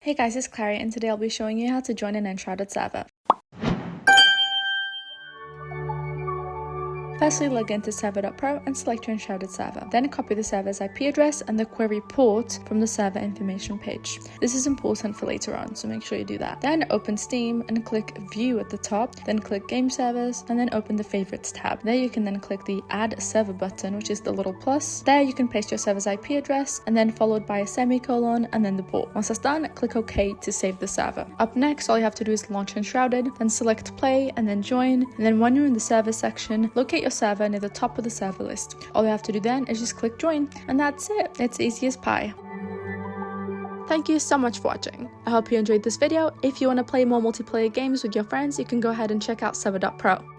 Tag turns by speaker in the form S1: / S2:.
S1: Hey guys, it's Clary and today I'll be showing you how to join an Enshrouded server. Firstly, log into Server.pro and select your Enshrouded server. Then copy the server's IP address and the query port from the server information page. This is important for later on, so make sure you do that. Then open Steam and click View at the top, then click Game Servers, and then open the Favorites tab. There you can then click the Add Server button, which is the little plus. There you can paste your server's IP address, and then followed by a semicolon, and then the port. Once that's done, click OK to save the server. Up next, all you have to do is launch Enshrouded, then select Play, and then Join, and then when you're in the server section, locate your server near the top of the server list. All you have to do then is just click join, and that's it. It's easy as pie. Thank you so much for watching. I hope you enjoyed this video. If you want to play more multiplayer games with your friends, you can go ahead and check out Server.pro.